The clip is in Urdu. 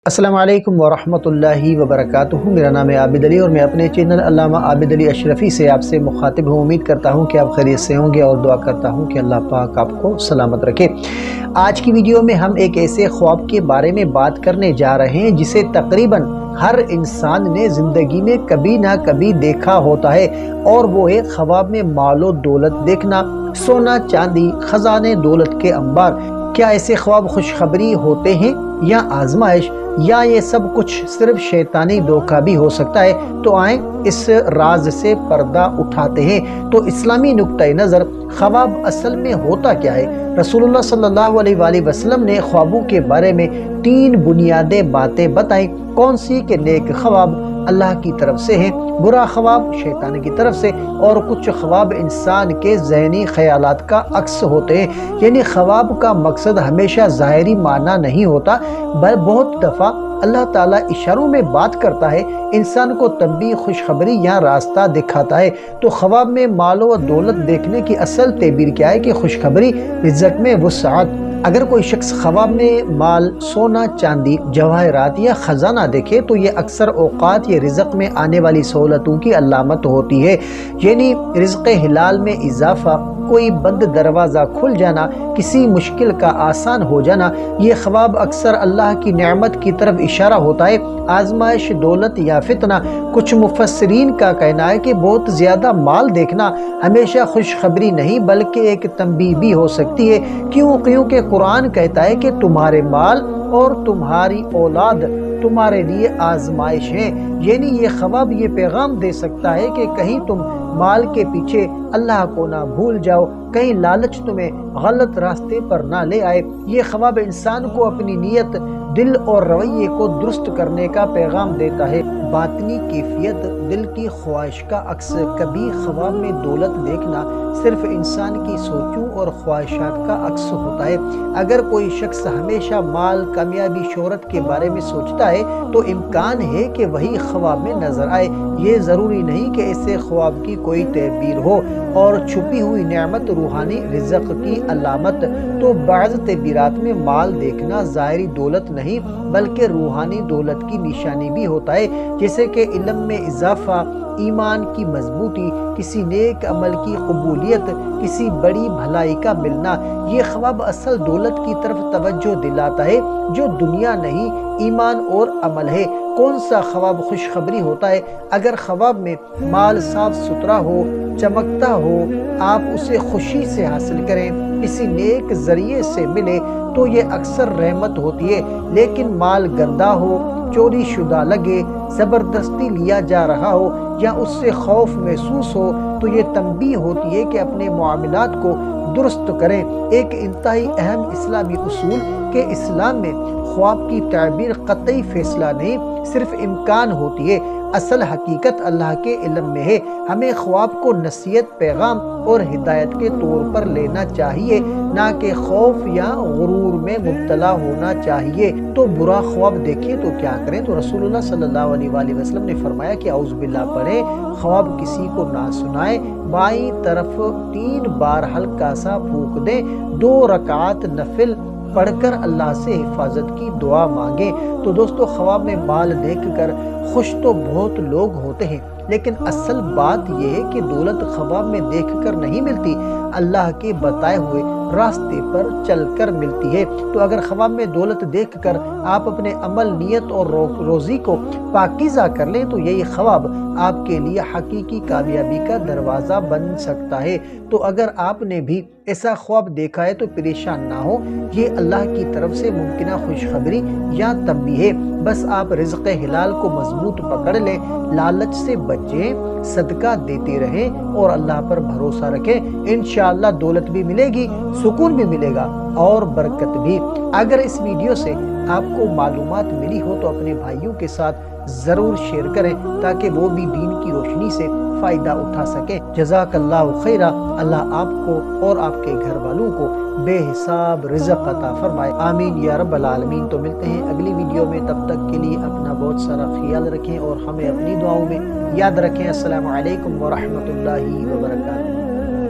السلام علیکم ورحمۃ اللہ وبرکاتہ۔ میرا نام ہے عابد علی اور میں اپنے چینل علامہ عابد علی اشرفی سے آپ سے مخاطب ہوں۔ امید کرتا ہوں کہ آپ خیریت سے ہوں گے اور دعا کرتا ہوں کہ اللہ پاک آپ کو سلامت رکھے۔ آج کی ویڈیو میں ہم ایک ایسے خواب کے بارے میں بات کرنے جا رہے ہیں جسے تقریباً ہر انسان نے زندگی میں کبھی نہ کبھی دیکھا ہوتا ہے، اور وہ ہے خواب میں مال و دولت دیکھنا، سونا چاندی، خزانے دولت کے انبار۔ کیا ایسے خواب خوشخبری ہوتے ہیں یا آزمائش، یا یہ سب کچھ صرف شیطانی دھوکہ بھی ہو سکتا ہے؟ تو آئیں اس راز سے پردہ اٹھاتے ہیں۔ تو اسلامی نقطہ نظر خواب اصل میں ہوتا کیا ہے؟ رسول اللہ صلی اللہ علیہ وآلہ وسلم نے خوابوں کے بارے میں 3 بنیادی باتیں بتائیں۔ کون سی؟ کہ نیک خواب اللہ کی طرف سے ہیں، برا خواب شیطان کی طرف سے، اور کچھ خواب انسان کے ذہنی خیالات کا عکس ہوتے ہیں۔ یعنی خواب کا مقصد ہمیشہ ظاہری معنی نہیں ہوتا، بہت دفعہ اللہ تعالیٰ اشاروں میں بات کرتا ہے، انسان کو تنبیہ، خوشخبری یا راستہ دکھاتا ہے۔ تو خواب میں مال و دولت دیکھنے کی اصل تعبیر کیا ہے؟ کہ خوشخبری، رزق میں وسعت۔ اگر کوئی شخص خواب میں مال، سونا چاندی، جواہرات یا خزانہ دیکھے تو یہ اکثر اوقات یہ رزق میں آنے والی سہولتوں کی علامت ہوتی ہے۔ یعنی رزق حلال میں اضافہ، کوئی بند دروازہ کھل جانا، کسی مشکل کا آسان ہو جانا۔ یہ خواب اکثر اللہ کی نعمت کی طرف اشارہ ہوتا ہے، آزمائش، دولت یا فتنہ۔ کچھ مفسرین کا کہنا ہے کہ بہت زیادہ مال دیکھنا ہمیشہ خوشخبری نہیں بلکہ ایک تنبیہ بھی ہو سکتی ہے۔ کیونکہ قرآن کہتا ہے کہ تمہارے مال اور تمہاری اولاد تمہارے لیے آزمائش ہیں۔ یعنی یہ خواب یہ پیغام دے سکتا ہے کہ کہیں تم مال کے پیچھے اللہ کو نہ بھول جاؤ، کہیں لالچ تمہیں غلط راستے پر نہ لے آئے۔ یہ خواب انسان کو اپنی نیت، دل اور رویے کو درست کرنے کا پیغام دیتا ہے۔ باطنی کیفیت، دل کی خواہش کا عکس۔ کبھی خواب میں دولت دیکھنا صرف انسان کی سوچوں اور خواہشات کا عکس ہوتا ہے۔ اگر کوئی شخص ہمیشہ مال، کامیابی، شہرت کے بارے میں سوچتا ہے تو امکان ہے کہ وہی خواب میں نظر آئے۔ یہ ضروری نہیں کہ ایسے خواب کی کوئی تعبیر ہو۔ اور چھپی ہوئی نعمت، روحانی رزق کی علامت۔ تو بعض تعبیرات میں مال دیکھنا ظاہری دولت نہیں بلکہ روحانی دولت کی نشانی بھی ہوتا ہے، جیسے کہ علم میں اضافہ، ایمان کی مضبوطی، کسی نیک عمل کی قبولیت، کسی بڑی بھلائی کا ملنا۔ یہ خواب اصل دولت کی طرف توجہ دلاتا ہے جو دنیا نہیں، ایمان اور عمل ہے۔ کون سا خواب خوشخبری ہوتا ہے؟ اگر خواب میں مال صاف ستھرا ہو، چمکتا ہو، آپ اسے خوشی سے حاصل کریں، کسی نیک ذریعے سے ملے تو یہ اکثر رحمت ہوتی ہے۔ لیکن مال گندا ہو، چوری شدہ لگے، زبردستی لیا جا رہا ہو یا اس سے خوف محسوس ہو تو یہ تنبیہ ہوتی ہے کہ اپنے معاملات کو درست کریں۔ ایک انتہائی اہم اسلامی اصول کہ اسلام میں خواب کی تعبیر قطعی فیصلہ نہیں، صرف امکان ہوتی ہے، اصل حقیقت اللہ کے علم میں ہے۔ ہمیں خواب کو نصیحت، پیغام اور ہدایت کے طور پر لینا چاہیے، نہ کہ خوف یا غرور میں مبتلا ہونا چاہیے۔ تو برا خواب دیکھیں تو کیا کریں؟ تو رسول اللہ صلی اللہ علیہ وآلہ وسلم نے فرمایا کہ اعوذ باللہ پڑھیں، خواب کسی کو نہ سنائیں، بائیں طرف 3 بار ہلکا سا پھونک دیں، 2 رکعات نفل پڑھ کر اللہ سے حفاظت کی دعا مانگیں۔ تو دوستو، خواب میں مال دیکھ کر خوش تو بہت لوگ ہوتے ہیں، لیکن اصل بات یہ ہے کہ دولت خواب میں دیکھ کر نہیں ملتی، اللہ کے بتائے ہوئے راستے پر چل کر ملتی ہے۔ تو اگر خواب میں دولت دیکھ کر آپ اپنے عمل، نیت اور روزی کو پاکیزہ کر لیں تو یہی خواب آپ کے لیے حقیقی کامیابی کا دروازہ بن سکتا ہے۔ تو اگر آپ نے بھی ایسا خواب دیکھا ہے تو پریشان نہ ہو، یہ اللہ کی طرف سے ممکنہ خوشخبری یا تنبیہ ہے۔ بس آپ رزق حلال کو مضبوط پکڑ لیں، لالچ سے بچیں، صدقہ دیتے رہیں اور اللہ پر بھروسہ رکھیں۔ انشاءاللہ دولت بھی ملے گی، سکون بھی ملے گا اور برکت بھی۔ اگر اس ویڈیو سے آپ کو معلومات ملی ہو تو اپنے بھائیوں کے ساتھ ضرور شیئر کریں تاکہ وہ بھی دین کی روشنی سے فائدہ اٹھا سکیں۔ جزاک اللہ خیرہ۔ اللہ آپ کو اور آپ کے گھر والوں کو بے حساب رزق عطا فرمائے، آمین یا رب العالمین۔ تو ملتے ہیں اگلی ویڈیو میں، تب تک کے لیے اپنا بہت سارا خیال رکھیں اور ہمیں اپنی دعاؤں میں یاد رکھیں۔ السلام علیکم ورحمۃ اللہ وبرکاتہ۔